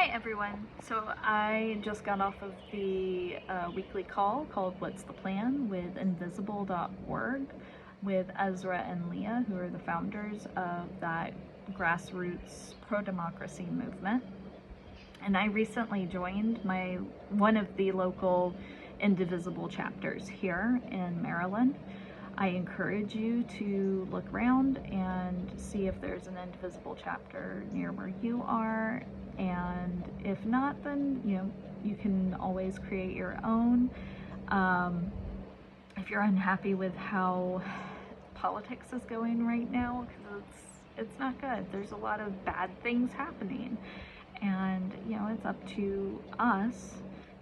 Hi everyone. So I just got off of the weekly call called What's the Plan with Indivisible.org with Ezra and Leah, who are the founders of that grassroots pro-democracy movement. And I recently joined one of the local Indivisible chapters here in Maryland. I encourage you to look around and see if there's an Indivisible chapter near where you are. And if not, then you can always create your own. If you're unhappy with how politics is going right now, because it's not good. There's a lot of bad things happening, and it's up to us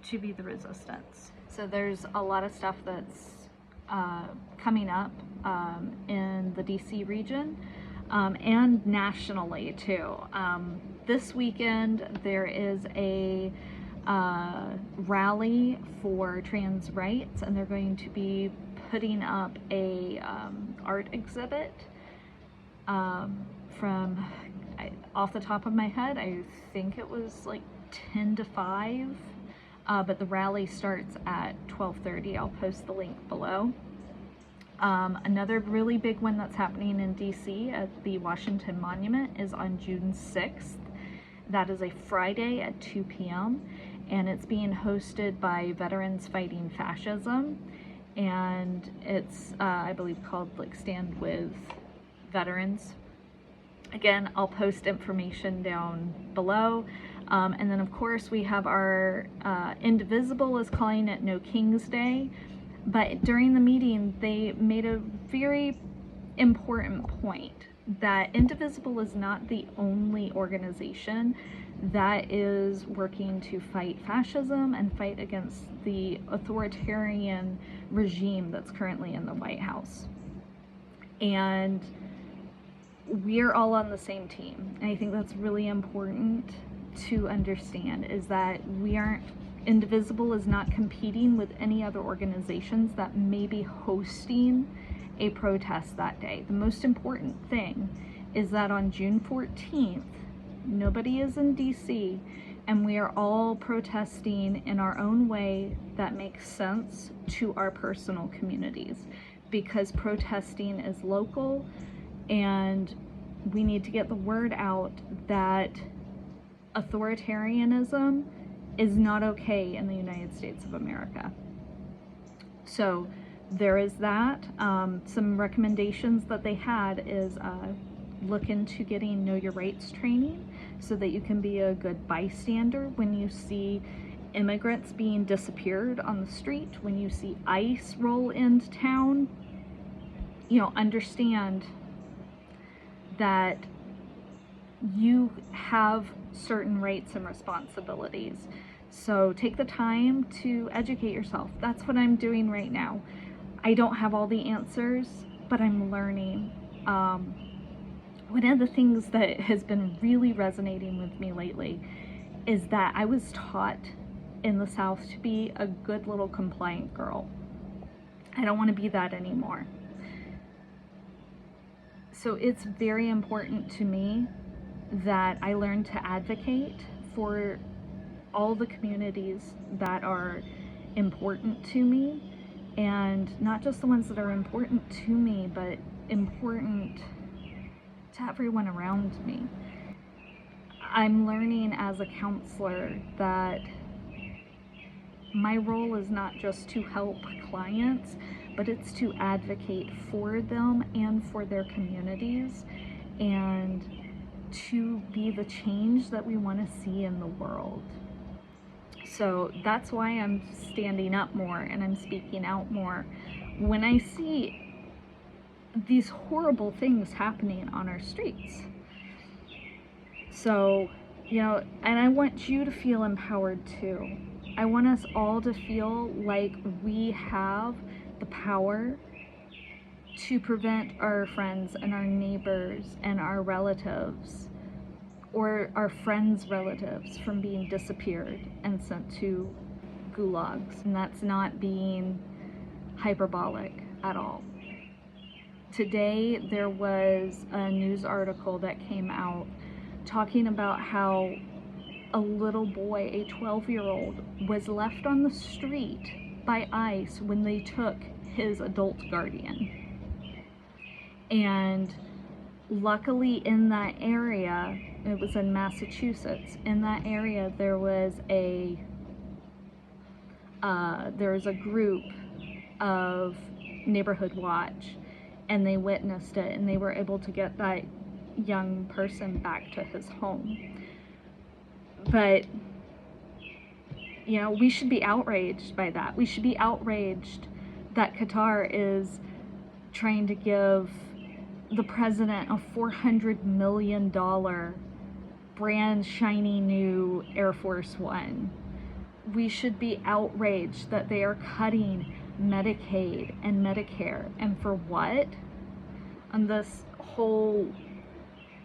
to be the resistance. So there's a lot of stuff that's coming up in the DC region and nationally too. This weekend there is a rally for trans rights, and they're going to be putting up a art exhibit from, off the top of my head, I think it was like 10 to 5. But the rally starts at 12:30. I'll post the link below. Another really big one that's happening in DC at the Washington Monument is on June 6th. That is a Friday at 2 p.m. and it's being hosted by Veterans Fighting Fascism, and it's I believe called like Stand With Veterans. Again, I'll post information down below. And then of course we have our Indivisible is calling it No King's Day, but during the meeting they made a very important point that Indivisible is not the only organization that is working to fight fascism and fight against the authoritarian regime that's currently in the White House. And we're all on the same team. And I think that's really important to understand, is that Indivisible is not competing with any other organizations that may be hosting a protest that day. The most important thing is that on June 14th, nobody is in DC, and we are all protesting in our own way that makes sense to our personal communities, because protesting is local, and we need to get the word out that authoritarianism is not okay in the United States of America. So there is that. Some recommendations that they had is look into getting Know Your Rights training so that you can be a good bystander when you see immigrants being disappeared on the street, when you see ICE roll into town. Understand that you have certain rights and responsibilities. So take the time to educate yourself. That's what I'm doing right now. I don't have all the answers, but I'm learning. One of the things that has been really resonating with me lately is that I was taught in the South to be a good little compliant girl. I don't want to be that anymore. So it's very important to me that I learn to advocate for all the communities that are important to me, and not just the ones that are important to me, but important to everyone around me. I'm learning as a counselor that my role is not just to help clients, but it's to advocate for them and for their communities, and to be the change that we want to see in the world. So that's why I'm standing up more and I'm speaking out more when I see these horrible things happening on our streets. So, and I want you to feel empowered too. I want us all to feel like we have the power to prevent our friends and our neighbors and our relatives, or our friends' relatives, from being disappeared and sent to gulags. And that's not being hyperbolic at all. Today there was a news article that came out talking about how a little boy, a 12-year-old, was left on the street by ICE when they took his adult guardian. And luckily in that area, it was in Massachusetts, in that area there was a group of Neighborhood Watch, and they witnessed it, and they were able to get that young person back to his home. But, you know, we should be outraged by that. We should be outraged that Qatar is trying to give the president a $400 million brand shiny new Air Force One. We should be outraged that they are cutting Medicaid and Medicare. And for what? On this whole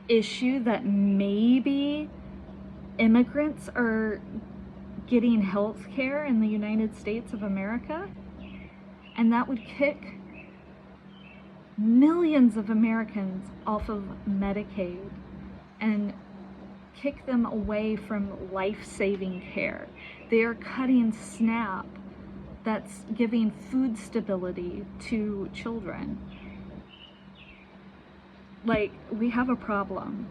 issue that maybe immigrants are getting health care in the United States of America, and that would kick millions of Americans off of Medicaid and kick them away from life-saving care. They are cutting SNAP, that's giving food stability to children. Like, we have a problem,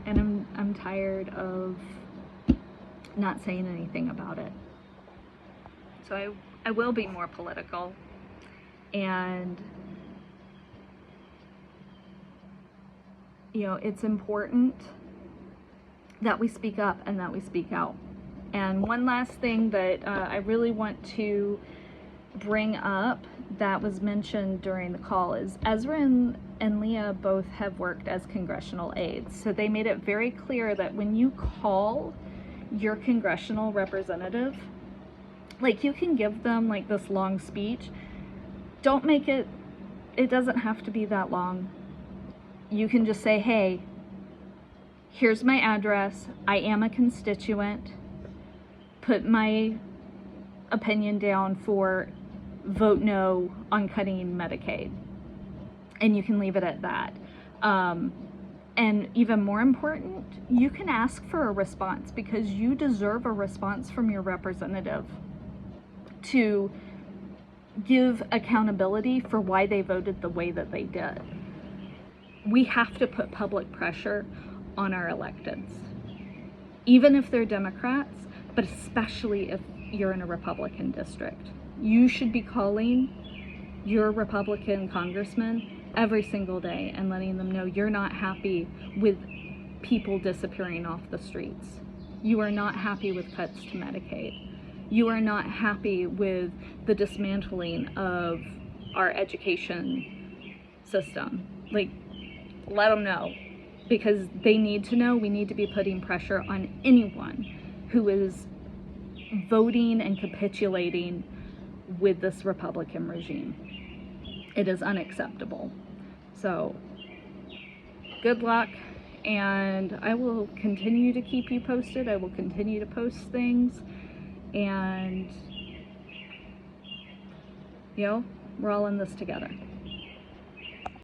and I'm tired of not saying anything about it. So I will be more political, and you know, it's important that we speak up and that we speak out. And one last thing that I really want to bring up that was mentioned during the call is Ezra and Leah both have worked as congressional aides. So they made it very clear that when you call your congressional representative, like, you can give them like this long speech. Don't make it, it doesn't have to be that long. You can just say, hey, here's my address. I am a constituent. Put my opinion down for vote no on cutting Medicaid. And you can leave it at that. And even more important, you can ask for a response, because you deserve a response from your representative to give accountability for why they voted the way that they did. We have to put public pressure on our electeds, even if they're Democrats, but especially if you're in a Republican district. You should be calling your Republican congressman every single day and letting them know you're not happy with people disappearing off the streets. You are not happy with cuts to Medicaid. You are not happy with the dismantling of our education system. Like, let them know, because they need to know. We need to be putting pressure on anyone who is voting and capitulating with this Republican regime. It is unacceptable. So, good luck, and I will continue to keep you posted. I will continue to post things, and, you know, we're all in this together.